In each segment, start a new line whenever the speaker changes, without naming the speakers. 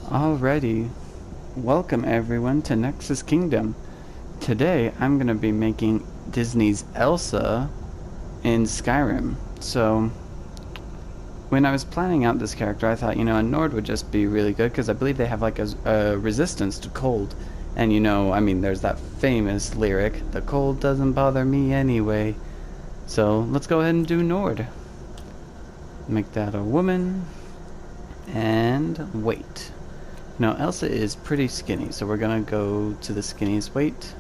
Alrighty, welcome everyone to Nexus Kingdom. Today I'm going to be making Disney's Elsa in Skyrim. So, when I was planning out this character, I thought, a Nord would just be really good because I believe they have like a resistance to cold. And there's that famous lyric, the cold doesn't bother me anyway. So, let's go ahead and do Nord. Make that a woman. And wait. Now, Elsa is pretty skinny, so we're gonna go to the skinniest weight.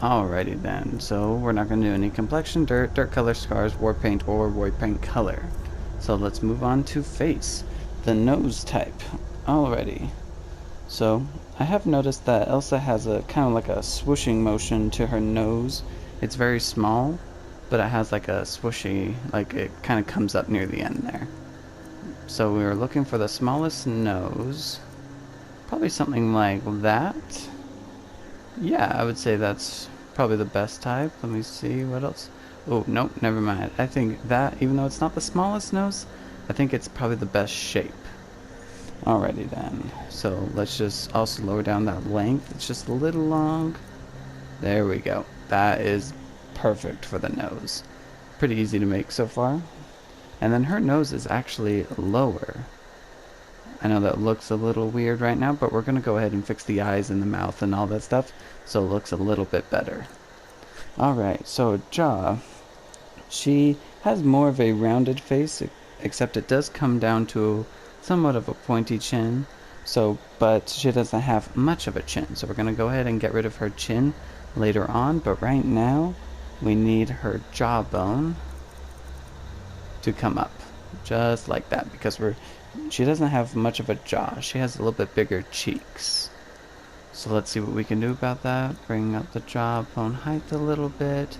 Alrighty then, so we're not gonna do any complexion, dirt color, scars, war paint, or war paint color. So let's move on to face, the nose type. Alrighty. So, I have noticed that Elsa has a kind of like a swooshing motion to her nose. It's very small, but it has like a swooshy, like it kind of comes up near the end there. So we were looking for the smallest nose. Probably something like that. Yeah, I would say that's probably the best type. Let me see, what else? Oh, nope, never mind. I think that, even though it's not the smallest nose, I think it's probably the best shape. Alrighty then. So let's just also lower down that length. It's just a little long. There we go. That is perfect for the nose. Pretty easy to make so far. And then her nose is actually lower. I know that looks a little weird right now, but we're going to go ahead and fix the eyes and the mouth and all that stuff so it looks a little bit better. Alright, so jaw. She has more of a rounded face, except it does come down to somewhat of a pointy chin. But she doesn't have much of a chin, so we're going to go ahead and get rid of her chin later on. But right now, we need her jawbone to come up just like that, because she doesn't have much of a jaw. She has a little bit bigger cheeks. So let's see what we can do about that. Bring up the jawbone height a little bit,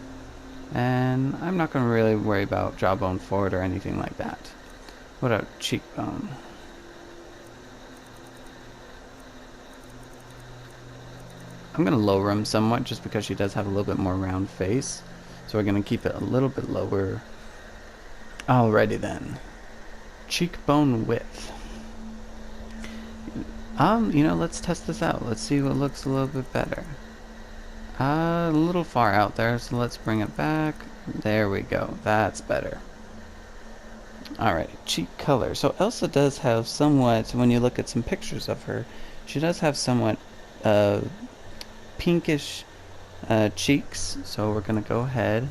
and I'm not going to really worry about jawbone forward or anything like that. What about cheekbone? I'm going to lower him somewhat just because she does have a little bit more round face, so we're going to keep it a little bit lower. Alrighty then. Cheekbone width. Let's test this out. Let's see what looks a little bit better. A little far out there, so let's bring it back. There we go. That's better. Alright, cheek color. So Elsa does have somewhat, when you look at some pictures of her, she does have somewhat pinkish cheeks. So we're going to go ahead.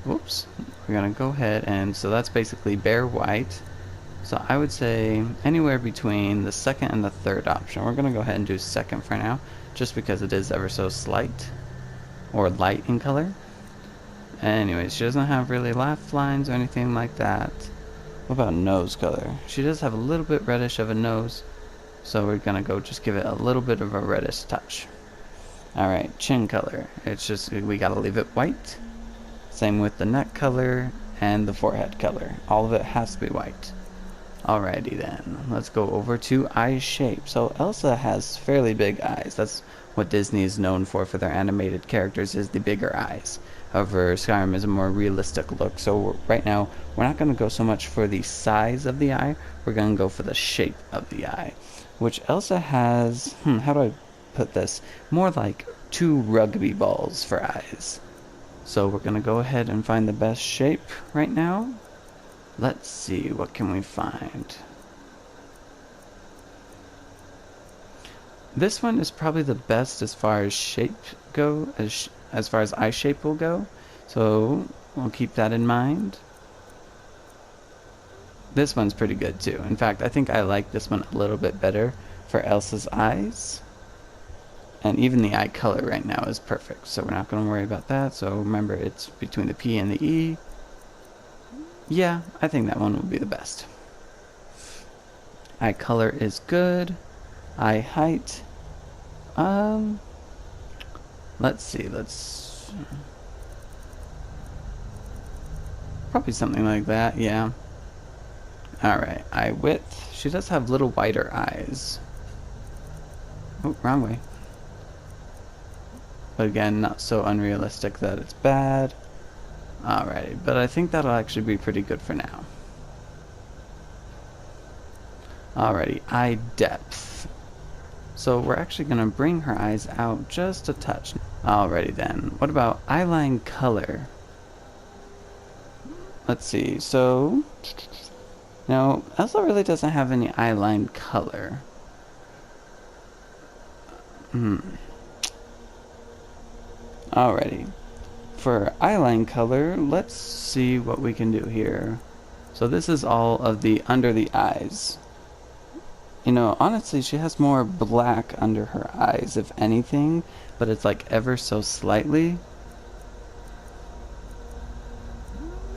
Whoops. We're going to go ahead, and so that's basically bare white. So I would say anywhere between the second and the third option. We're going to go ahead and do second for now, just because it is ever so slight, or light in color. Anyways, she doesn't have really laugh lines or anything like that. What about nose color? She does have a little bit reddish of a nose, so we're going to go just give it a little bit of a reddish touch. Alright, chin color. It's just, we got to leave it white. Same with the neck color and the forehead color. All of it has to be white. Alrighty then, let's go over to eye shape. So Elsa has fairly big eyes. That's what Disney is known for their animated characters, is the bigger eyes. However, Skyrim is a more realistic look. So right now, we're not going to go so much for the size of the eye. We're going to go for the shape of the eye. Which Elsa has, how do I put this? More like 2 rugby balls for eyes. So we're going to go ahead and find the best shape right now. Let's see, what can we find? This one is probably the best as far as shape go, as far as eye shape will go. So we'll keep that in mind. This one's pretty good too. In fact, I think I like this one a little bit better for Elsa's eyes. And even the eye color right now is perfect, so we're not going to worry about that. So remember, it's between the P and the E. Yeah, I think that one will be the best. Eye color is good. Eye height. Let's see, probably something like that, yeah. Alright, eye width. She does have little wider eyes. Oh, wrong way. But again, not so unrealistic that it's bad. Alrighty, but I think that'll actually be pretty good for now. Alrighty, eye depth. So we're actually going to bring her eyes out just a touch. Alrighty then. What about eyeline color? Let's see. So, no, Elsa really doesn't have any eyeline color. Alrighty. For eyeline color, let's see what we can do here. So this is all of the under the eyes. You know, honestly, she has more black under her eyes, if anything, but it's like ever so slightly.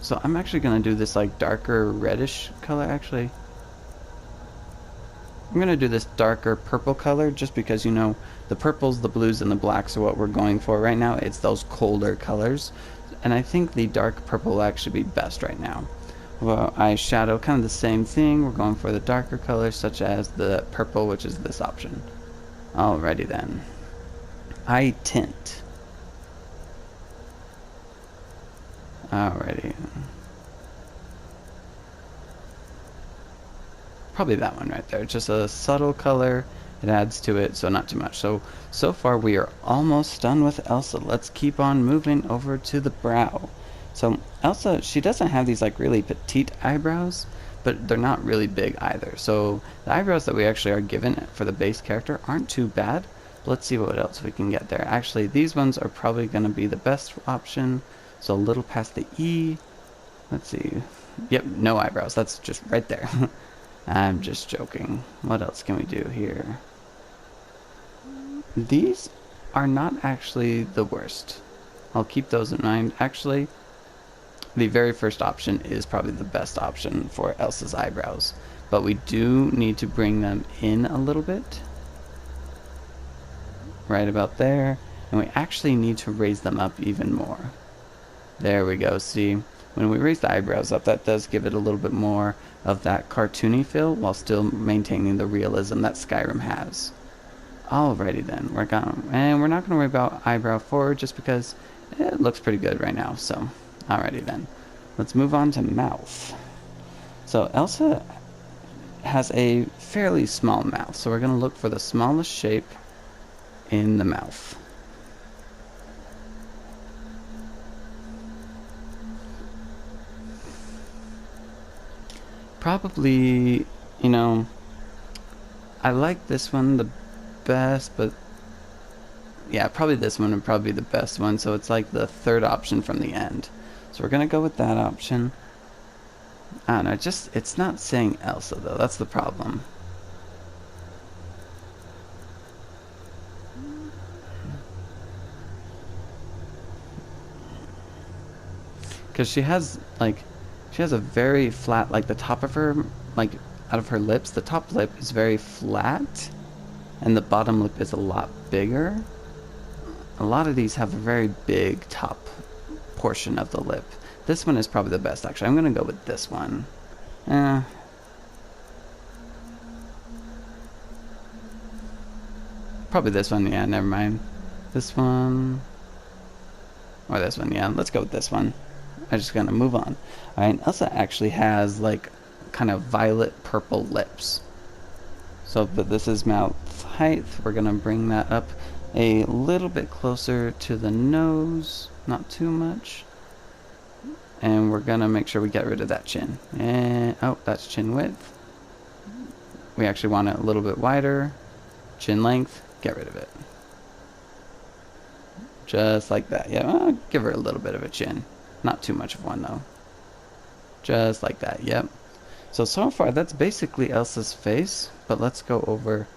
So I'm actually going to do this like darker reddish color, actually. I'm going to do this darker purple color just because, you know, the purples, the blues, and the blacks are what we're going for right now. It's those colder colors. And I think the dark purple will actually be best right now. Well, eyeshadow, kind of the same thing. We're going for the darker colors, such as the purple, which is this option. Alrighty then. Eye tint. Alrighty. Probably that one right there. Just a subtle color. It adds to it, so not too much. So far we are almost done with Elsa. Let's keep on moving over to the brow. So Elsa, she doesn't have these like really petite eyebrows, but they're not really big either. So the eyebrows that we actually are given for the base character aren't too bad. Let's see what else we can get there. Actually, these ones are probably going to be the best option. So a little past the E. Let's see. Yep, no eyebrows. That's just right there. I'm just joking. What else can we do here? These are not actually the worst. I'll keep those in mind. Actually, the very first option is probably the best option for Elsa's eyebrows. But we do need to bring them in a little bit. Right about there. And we actually need to raise them up even more. There we go. See, when we raise the eyebrows up, that does give it a little bit more of that cartoony feel while still maintaining the realism that Skyrim has. Alrighty then, we're not gonna worry about eyebrow 4 just because it looks pretty good right now. So, alrighty then, let's move on to mouth. So Elsa has a fairly small mouth, so we're gonna look for the smallest shape in the mouth. Probably, you know, I like this one the best, but yeah, probably this one would probably be the best one. So it's like the third option from the end. So we're gonna go with that option. I don't know, it's not saying Elsa though. That's the problem. Because she has a very flat, like the top of her, like out of her lips, the top lip is very flat and the bottom lip is a lot bigger. A lot of these have a very big top portion of the lip. This one is probably the best actually. I'm gonna go with this one. Probably this one, yeah, never mind. This one. Or this one, yeah, let's go with this one. I'm just gonna move on. Alright, Elsa actually has like kind of violet purple lips. So, but this is mouth height. We're gonna bring that up a little bit closer to the nose, not too much. And we're gonna make sure we get rid of that chin. And oh, that's chin width. We actually want it a little bit wider. Chin length, get rid of it. Just like that. Yeah, I'll give her a little bit of a chin. Not too much of one though. Just like that, yep. So far that's basically Elsa's face, but let's go over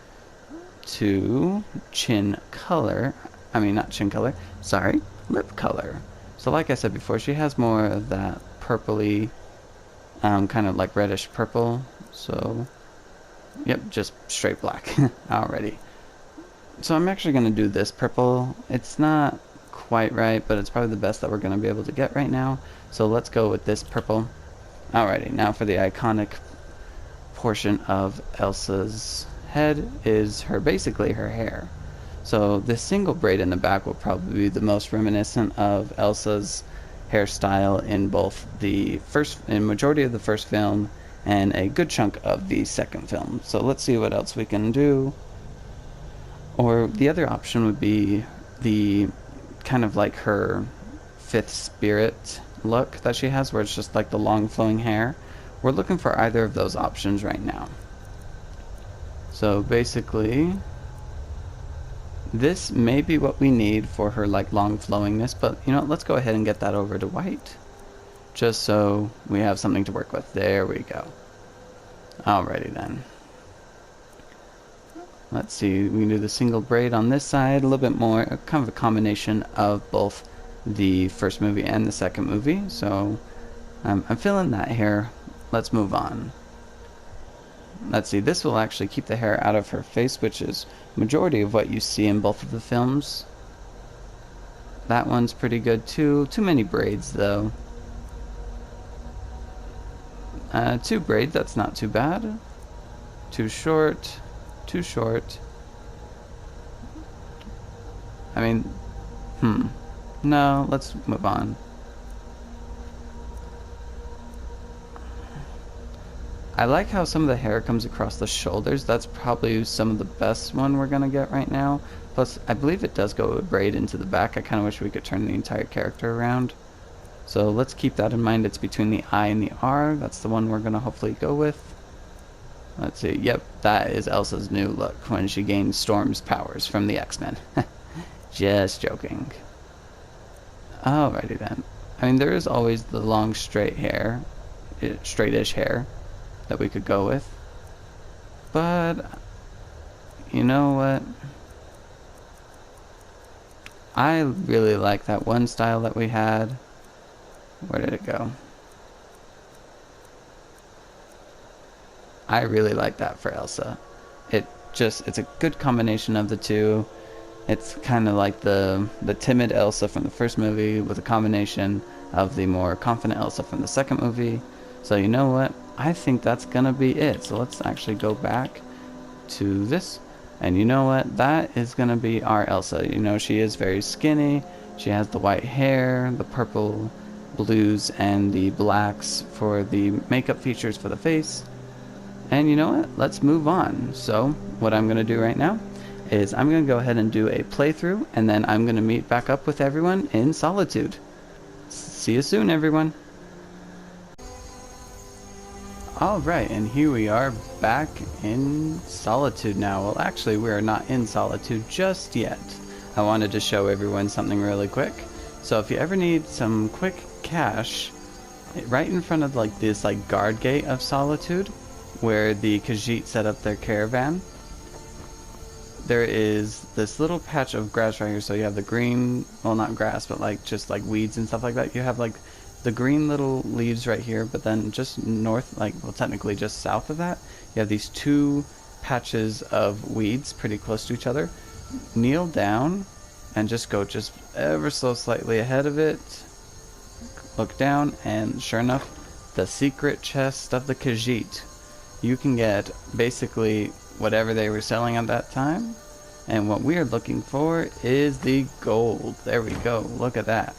to chin color. I mean, not chin color, sorry, lip color. So like I said before, she has more of that purpley, kind of like reddish purple. So, yep, just straight black already. So I'm actually going to do this purple. It's not quite right, but it's probably the best that we're going to be able to get right now. So let's go with this purple. Alrighty, now for the iconic portion of Elsa's head is basically her hair. So this single braid in the back will probably be the most reminiscent of Elsa's hairstyle in both the majority of the first film and a good chunk of the second film. So let's see what else we can do. Or the other option would be the kind of like her fifth spirit look that she has, where it's just like the long flowing hair. We're looking for either of those options right now. So basically, this may be what we need for her like long flowingness, but you know, let's go ahead and get that over to white, just so we have something to work with. There we go. Alrighty then. Let's see, we can do the single braid on this side, a little bit more, kind of a combination of both the first movie and the second movie. So I'm feeling that hair. Let's move on. Let's see, this will actually keep the hair out of her face, which is majority of what you see in both of the films. That one's pretty good too. Too many braids though. 2 braids, that's not too bad. Too short. Too short. I mean, no, let's move on. I like how some of the hair comes across the shoulders. That's probably some of the best one we're gonna get right now. Plus, I believe it does go a braid into the back. I kind of wish we could turn the entire character around. So let's keep that in mind. It's between the I and the R. That's the one we're gonna hopefully go with. Let's see. Yep, that is Elsa's new look when she gains Storm's powers from the X-Men. Just joking. Alrighty then. I mean, there is always the long straight hair, straightish hair that we could go with. But, you know what? I really like that one style that we had. Where did it go? I really like that for Elsa. It's a good combination of the two. It's kind of like the timid Elsa from the first movie with a combination of the more confident Elsa from the second movie. So you know what? I think that's gonna be it. So let's actually go back to this. And you know what? That is gonna be our Elsa. You know, she is very skinny. She has the white hair, the purple, blues, and the blacks for the makeup features for the face. And you know what? Let's move on. So what I'm gonna do right now is I'm gonna go ahead and do a playthrough, and then I'm gonna meet back up with everyone in Solitude. See you soon, everyone. Alright, and here we are back in Solitude now. Well, actually, we are not in Solitude just yet. I wanted to show everyone something really quick. So if you ever need some quick cash, right in front of like this like guard gate of Solitude, where the Khajiit set up their caravan, there is this little patch of grass right here. So you have the green, well, not grass, but like just like weeds and stuff like that. You have like the green little leaves right here, but then just north, like, well, technically just south of that, you have these 2 patches of weeds pretty close to each other. Kneel down and just go just ever so slightly ahead of it. Look down, and sure enough, the secret chest of the Khajiit. You can get basically whatever they were selling at that time, and what we are looking for is the gold. There we go. Look at that.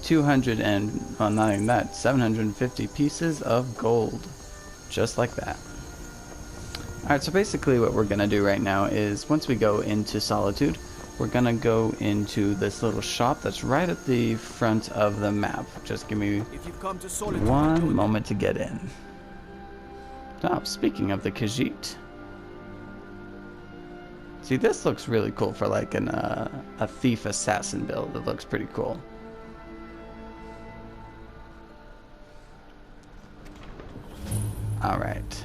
200 and, well, not even that, 750 pieces of gold, just like that. Alright, so basically what we're gonna do right now is, once we go into Solitude, we're gonna go into this little shop that's right at the front of the map. Just give me one moment to get in. Oh, speaking of the Khajiit. See, this looks really cool for like a thief assassin build. It looks pretty cool. Alright.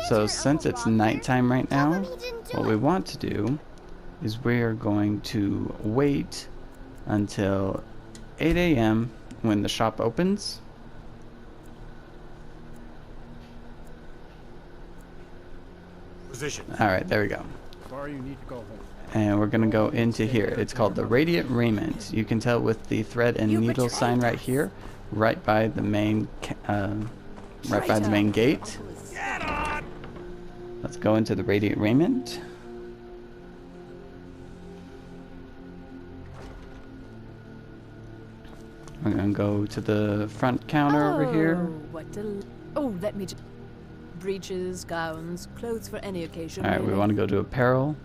So since it's nighttime right now, what we want to do is we are going to wait until 8 a.m. when the shop opens. Alright, there we go.
Sorry, you need to go home.
And we're gonna go into here. It's called the Radiant Raiment. You can tell with the thread and needle sign right here, right by the main gate. Let's go into the Radiant Raiment. We're gonna go to the front counter over here.
Let me
breeches, gowns, clothes for any occasion.
Alright, we
really.
want to go to apparel.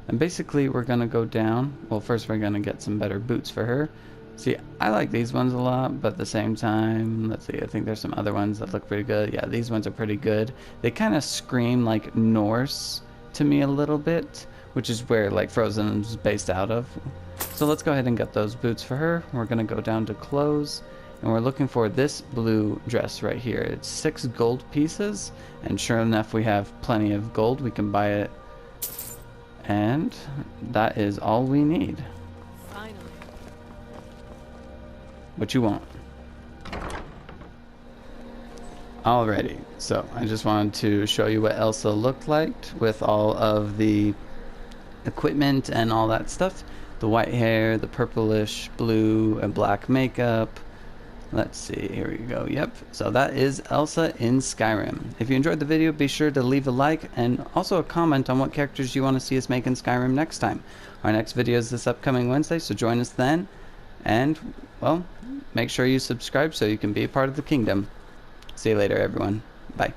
And basically, we're going to go down. Well, first we're going to get some better boots for her. See, I like these ones a lot, but at the same time, let's see, I think there's some other ones that look pretty good. Yeah, these ones are pretty good. They kind of scream like Norse to me a little bit, which is where like Frozen is based out of. So let's go ahead and get those boots for her. We're going to go down to clothes, and we're looking for this blue dress right here. It's 6 gold pieces, and sure enough, we have plenty of gold. We can buy it, and that is all we need.
Finally.
What you want? Alrighty, so I just wanted to show you what Elsa looked like with all of the equipment and all that stuff. The white hair, the purplish blue and black makeup. Let's see, here we go. Yep, so that is Elsa in Skyrim. If you enjoyed the video, be sure to leave a like and also a comment on what characters you want to see us make in Skyrim next time. Our next video is this upcoming Wednesday, so join us then. And, well, make sure you subscribe so you can be a part of the kingdom. See you later, everyone. Bye.